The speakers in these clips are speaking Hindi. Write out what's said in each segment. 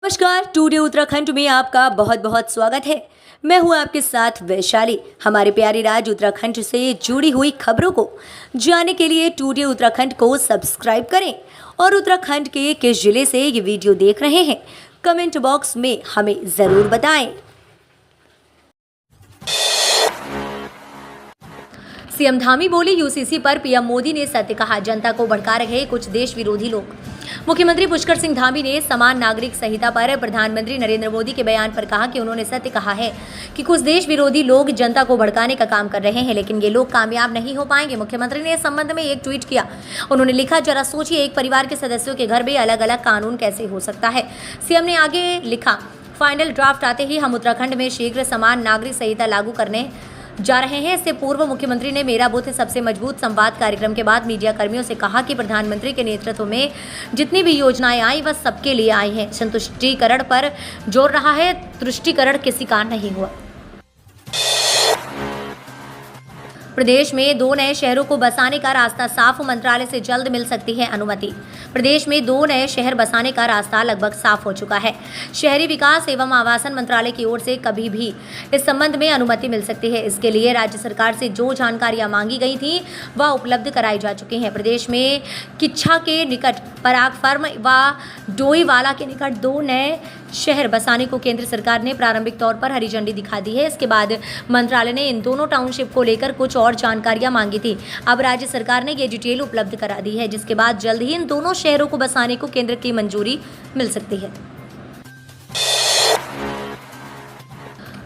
नमस्कार, टुडे उत्तराखंड में आपका बहुत बहुत स्वागत है। मैं हूं आपके साथ वैशाली। हमारे प्यारे राज्य उत्तराखंड से जुड़ी हुई खबरों को जानने के लिए टुडे उत्तराखंड को सब्सक्राइब करें और उत्तराखंड के किस जिले से ये वीडियो देख रहे हैं कमेंट बॉक्स में हमें ज़रूर बताएं। सीएम धामी बोले, यूसीसी पर पीएम मोदी ने सत्य कहा, जनता को भड़का रहे कुछ देश विरोधी लोग। मुख्यमंत्री पुष्कर सिंह धामी ने समान नागरिक संहिता पर प्रधानमंत्री नरेंद्र मोदी के बयान पर कहा कि उन्होंने सत्य कहा है कि कुछ देश विरोधी लोग जनता को भड़काने का काम कर रहे हैं, लेकिन ये लोग कामयाब नहीं हो पाएंगे। मुख्यमंत्री ने इस संबंध में एक ट्वीट किया। उन्होंने लिखा, जरा सोचिए, एक परिवार के सदस्यों के घर में अलग अलग कानून कैसे हो सकता है। सीएम ने आगे लिखा, फाइनल ड्राफ्ट आते ही हम उत्तराखंड में शीघ्र समान नागरिक संहिता लागू करने जा रहे हैं। इससे पूर्व मुख्यमंत्री ने मेरा बूथ सबसे मजबूत संवाद कार्यक्रम के बाद मीडिया कर्मियों से कहा कि प्रधानमंत्री के नेतृत्व में जितनी भी योजनाएं आई वह सबके लिए आई हैं। संतुष्टिकरण पर जोर रहा है, तुष्टिकरण किसी का नहीं हुआ। प्रदेश में 2 नए शहरों को बसाने का रास्ता साफ, मंत्रालय से जल्द मिल सकती है अनुमति। प्रदेश में 2 नए शहर बसाने का रास्ता लगभग साफ हो चुका है। शहरी विकास एवं आवासन मंत्रालय की ओर से कभी भी इस संबंध में अनुमति मिल सकती है। इसके लिए राज्य सरकार से जो जानकारियां मांगी गई थी वह उपलब्ध कराई जा चुकी हैं। प्रदेश में किच्छा के निकट पराग फर्म व डोईवाला के निकट 2 नए शहर बसाने को केंद्र सरकार ने प्रारंभिक तौर पर हरी झंडी दिखा दी है। इसके बाद मंत्रालय ने इन दोनों टाउनशिप को लेकर कुछ और जानकारियां मांगी थी। अब राज्य सरकार ने ये डिटेल उपलब्ध करा दी है, जिसके बाद जल्द ही इन दोनों शहरों को बसाने को केंद्र की मंजूरी मिल सकती है।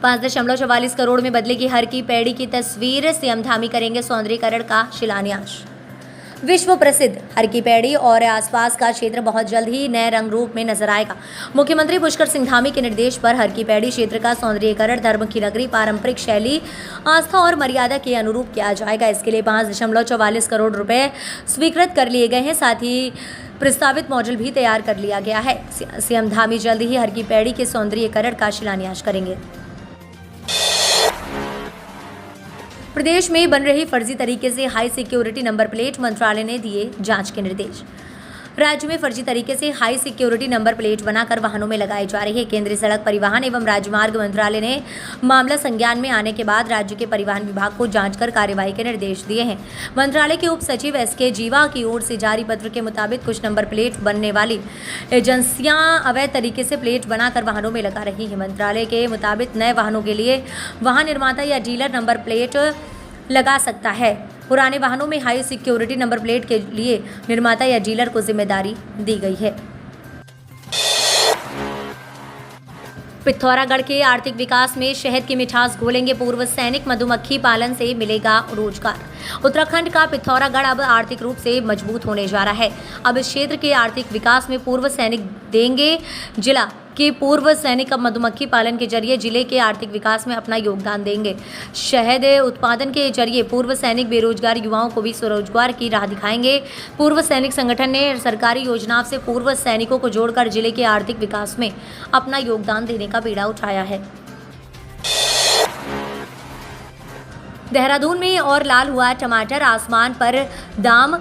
5.44 करोड़ में बदलेगी हर की पैड़ी की तस्वीर, सीएम धामी करेंगे सौंदर्यीकरण का शिलान्यास। विश्व प्रसिद्ध हर की पैड़ी और आसपास का क्षेत्र बहुत जल्द ही नए रंग रूप में नजर आएगा। मुख्यमंत्री पुष्कर सिंह धामी के निर्देश पर हर की पैड़ी क्षेत्र का सौंदर्यीकरण धर्म की नगरी, पारंपरिक शैली, आस्था और मर्यादा के अनुरूप किया जाएगा। इसके लिए 5.44 करोड़ रुपए स्वीकृत कर लिए गए हैं। साथ ही प्रस्तावित मॉडल भी तैयार कर लिया गया है। सीएम धामी जल्द ही हर की पैड़ी के सौंदर्यीकरण का शिलान्यास करेंगे। प्रदेश में बन रही फर्जी तरीके से हाई सिक्योरिटी नंबर प्लेट, मंत्रालय ने दिए जांच के निर्देश। राज्य में फर्जी तरीके से हाई सिक्योरिटी नंबर प्लेट बनाकर वाहनों में लगाई जा रही है। केंद्रीय सड़क परिवहन एवं राजमार्ग मंत्रालय ने मामला संज्ञान में आने के बाद राज्य के परिवहन विभाग को जांच कर कार्रवाई के निर्देश दिए हैं। मंत्रालय के उप सचिव SK जीवा की ओर से जारी पत्र के मुताबिक कुछ नंबर प्लेट बनने वाली एजेंसियां अवैध तरीके से प्लेट बनाकर वाहनों में लगा रही हैं। मंत्रालय के मुताबिक नए वाहनों के लिए वाहन निर्माता या डीलर नंबर प्लेट लगा सकता है। पुराने वाहनों में हाई सिक्योरिटी नंबर प्लेट के लिए निर्माता या डीलर को जिम्मेदारी दी गई है। पिथौरागढ़ के आर्थिक विकास में शहद की मिठास घोलेंगे पूर्व सैनिक, मधुमक्खी पालन से मिलेगा रोजगार। उत्तराखंड का पिथौरागढ़ अब आर्थिक रूप से मजबूत होने जा रहा है। अब इस क्षेत्र के आर्थिक विकास में पूर्व सैनिक देंगे। जिला के पूर्व सैनिक अब मधुमक्खी पालन के जरिए जिले के आर्थिक विकास में अपना योगदान देंगे। शहद उत्पादन के जरिए पूर्व सैनिक बेरोजगार युवाओं को भी स्वरोजगार की राह दिखाएंगे। पूर्व सैनिक संगठन ने सरकारी योजनाओं से पूर्व सैनिकों को जोड़कर जिले के आर्थिक विकास में अपना योगदान देने का बीड़ा उठाया है। देहरादून में और लाल हुआ टमाटर, आसमान पर दाम,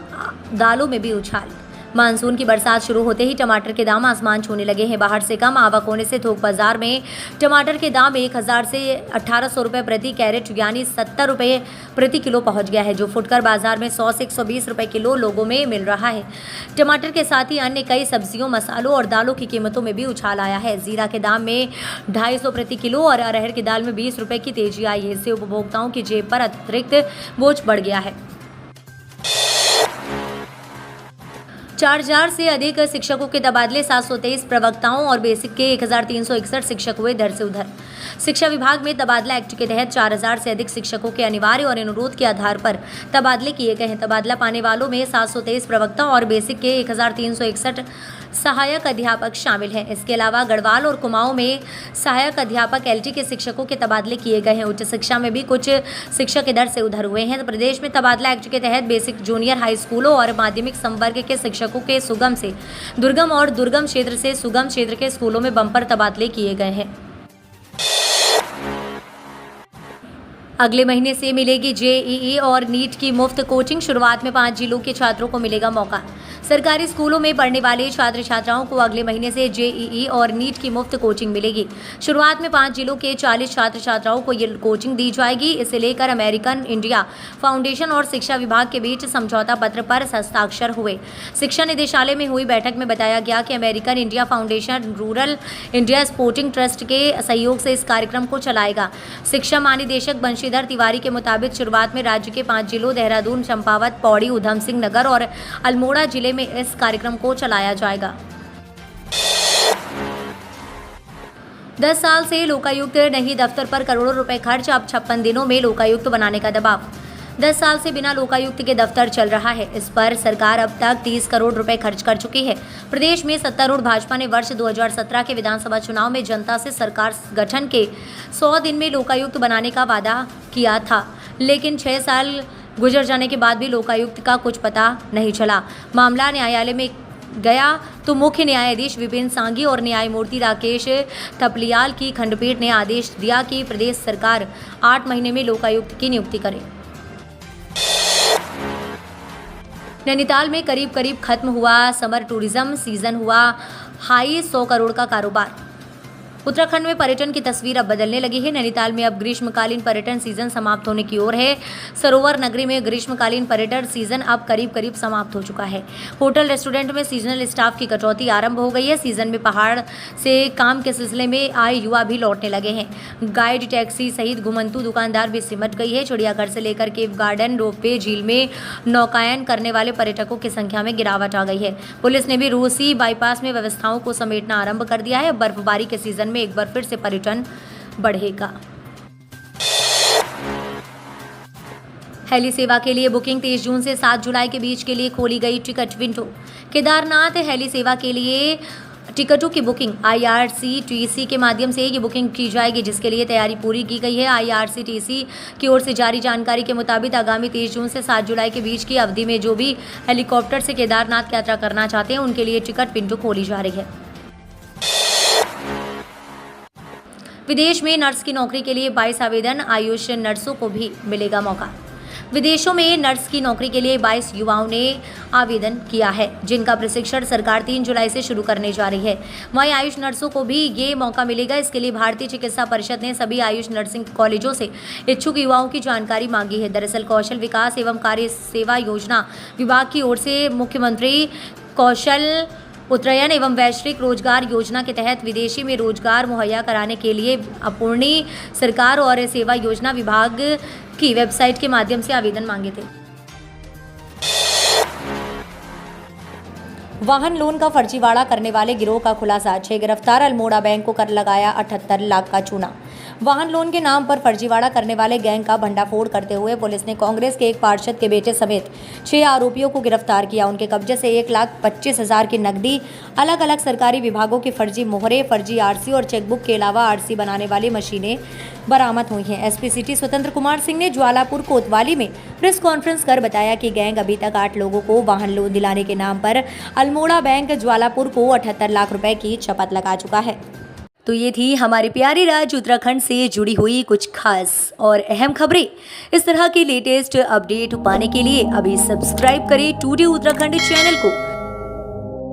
दालों में भी उछाल। मानसून की बरसात शुरू होते ही टमाटर के दाम आसमान छूने लगे हैं। बाहर से कम आवक होने से थोक बाजार में टमाटर के दाम 1000 से 1800 रुपये प्रति कैरेट यानी 70 रुपये प्रति किलो पहुंच गया है, जो फुटकर बाजार में 100 से 120 रुपये किलो लोगों में मिल रहा है। टमाटर के साथ ही अन्य कई सब्जियों, मसालों और दालों की कीमतों में भी उछाल आया है। जीरा के दाम में 250 प्रति किलो और अरहर की दाल में 20 रुपये की तेजी आई है। इससे उपभोक्ताओं की जेब पर अतिरिक्त बोझ बढ़ गया है। 4000 से अधिक शिक्षकों के तबादले, 723 प्रवक्ताओं और बेसिक के 1361 शिक्षक हुए इधर से उधर। शिक्षा विभाग में तबादला एक्ट के तहत 4000 से अधिक शिक्षकों के अनिवार्य और अनुरोध के आधार पर तबादले किए गए हैं। तबादला पाने वालों में 723 प्रवक्ता और बेसिक के 1361 सहायक अध्यापक शामिल हैं। इसके अलावा गढ़वाल और कुमाऊं में सहायक अध्यापक LT के शिक्षकों के तबादले किए गए हैं। उच्च शिक्षा में भी कुछ शिक्षक इधर से उधर हुए हैं। प्रदेश में तबादला एक्ट के तहत बेसिक, जूनियर हाई स्कूलों और माध्यमिक संवर्ग के शिक्षकों के सुगम से दुर्गम और दुर्गम क्षेत्र से सुगम क्षेत्र के स्कूलों में बम्पर तबादले किए गए हैं। अगले महीने से मिलेगी JEE और नीट की मुफ्त कोचिंग। शुरुआत में 5 जिलों के छात्रों को मिलेगा मौका। सरकारी स्कूलों में पढ़ने वाले छात्र छात्राओं को अगले महीने से जेईई और नीट की मुफ्त कोचिंग मिलेगी। शुरुआत में 5 जिलों के 40 छात्र छात्राओं को ये कोचिंग दी जाएगी। इसे लेकर अमेरिकन इंडिया फाउंडेशन और शिक्षा विभाग के बीच समझौता पत्र पर हस्ताक्षर हुए। शिक्षा निदेशालय में हुई बैठक में बताया गया कि American India foundation rural India sporting trust के सहयोग से इस कार्यक्रम को चलाएगा। शिक्षा महानिदेशक बंशीधर तिवारी के मुताबिक शुरुआत में राज्य के 5 जिलों देहरादून, चंपावत, पौड़ी, उधम सिंह नगर और अल्मोड़ा जिले में इस कार्यक्रम को चलाया जाएगा। 10 साल से लोकायुक्त नहीं, दफ्तर पर करोड़ों रुपए खर्च, अब 56 दिनों में लोकायुक्त बनाने का दबाव। 10 साल से बिना लोकायुक्त के दफ्तर चल रहा है। इस पर सरकार अब तक 30 करोड़ रुपए खर्च कर चुकी है। प्रदेश में सत्तारूढ़ भाजपा ने वर्ष 2017 के विधानसभा चुनाव में जनता से सरकार गठन के 100 दिन में लोकायुक्त बनाने का वादा किया था, लेकिन 6 साल गुजर जाने के बाद भी लोकायुक्त का कुछ पता नहीं चला। मामला न्यायालय में गया तो मुख्य न्यायाधीश विपिन सांघी और न्यायमूर्ति राकेश थपलियाल की खंडपीठ ने आदेश दिया कि प्रदेश सरकार 8 महीने में लोकायुक्त की नियुक्ति करे। नैनीताल में करीब खत्म हुआ समर टूरिज्म सीजन, हुआ हाई 100 करोड़ का कारोबार। उत्तराखंड में पर्यटन की तस्वीर अब बदलने लगी है। नैनीताल में अब ग्रीष्मकालीन पर्यटन सीजन समाप्त होने की ओर है। सरोवर नगरी में ग्रीष्मकालीन पर्यटन सीजन अब करीब समाप्त हो चुका है। होटल रेस्टोरेंट में सीजनल स्टाफ की कटौती आरंभ हो गई है। सीजन में पहाड़ से काम के सिलसिले में आए युवा भी लौटने लगे हैं। गाइड, टैक्सी सहित घुमंतू दुकानदार भी सिमट गई है। चिड़ियाघर से लेकर केव गार्डन, रोपवे, झील में नौकायन करने वाले पर्यटकों की संख्या में गिरावट आ गई है। पुलिस ने भी रूसी बाईपास में व्यवस्थाओं को समेटना आरंभ कर दिया है। बर्फबारी के सीजन में एक बार फिर से पर्यटन बढ़ेगा। हेली सेवा के लिए बुकिंग 23 जून से 7 जुलाई के बीच के लिए खोली गई टिकट विंडो। केदारनाथ हेली सेवा के लिए टिकटों की बुकिंग IRCTC के माध्यम से ये बुकिंग की जाएगी, जिसके लिए तैयारी पूरी की गई है। IRCTC की ओर से जारी जानकारी के मुताबिक आगामी 23 जून से 7 जुलाई के बीच की अवधि में जो भी हेलीकॉप्टर से केदारनाथ की यात्रा करना चाहते हैं उनके लिए टिकट विंडो खोली जा रही है। विदेश में नर्स की नौकरी के लिए 22 आवेदन, आयुष नर्सों को भी मिलेगा मौका। विदेशों में नर्स की नौकरी के लिए 22 युवाओं ने आवेदन किया है, जिनका प्रशिक्षण सरकार 3 जुलाई से शुरू करने जा रही है। वहीं आयुष नर्सों को भी ये मौका मिलेगा। इसके लिए भारतीय चिकित्सा परिषद ने सभी आयुष नर्सिंग कॉलेजों से इच्छुक युवाओं की जानकारी मांगी है। दरअसल कौशल विकास एवं कार्य सेवा योजना विभाग की ओर से मुख्यमंत्री कौशल उन्नयन एवं वैश्विक रोजगार योजना के तहत विदेशी में रोजगार मुहैया कराने के लिए अपूर्णी सरकार और सेवा योजना विभाग की वेबसाइट के माध्यम से आवेदन मांगे थे। वाहन लोन का फर्जीवाड़ा करने वाले गिरोह का खुलासा, 6 गिरफ्तार। अल्मोड़ा बैंक को कर लगाया 78 लाख का चूना। वाहन लोन के नाम पर फर्जीवाड़ा करने वाले गैंग का भंडाफोड़ करते हुए पुलिस ने कांग्रेस के एक पार्षद के बेटे समेत 6 आरोपियों को गिरफ्तार किया। उनके कब्जे से 1,25,000 की नकदी, अलग अलग सरकारी विभागों की फर्जी मोहरे, फर्जी आरसी और चेकबुक के अलावा आरसी बनाने वाली मशीनें बरामद हुई हैं। एसपी सिटी स्वतंत्र कुमार सिंह ने ज्वालापुर कोतवाली में प्रेस कॉन्फ्रेंस कर बताया कि गैंग अभी तक 8 लोगों को वाहन लोन दिलाने के नाम पर अल्मोड़ा बैंक ज्वालापुर को 78 लाख रुपए की शपथ लगा चुका है। तो ये थी हमारे प्यारे राज्य उत्तराखंड से जुड़ी हुई कुछ खास और अहम खबरें। इस तरह की लेटेस्ट अपडेट पाने के लिए अभी सब्सक्राइब करें टुडे उत्तराखंड चैनल को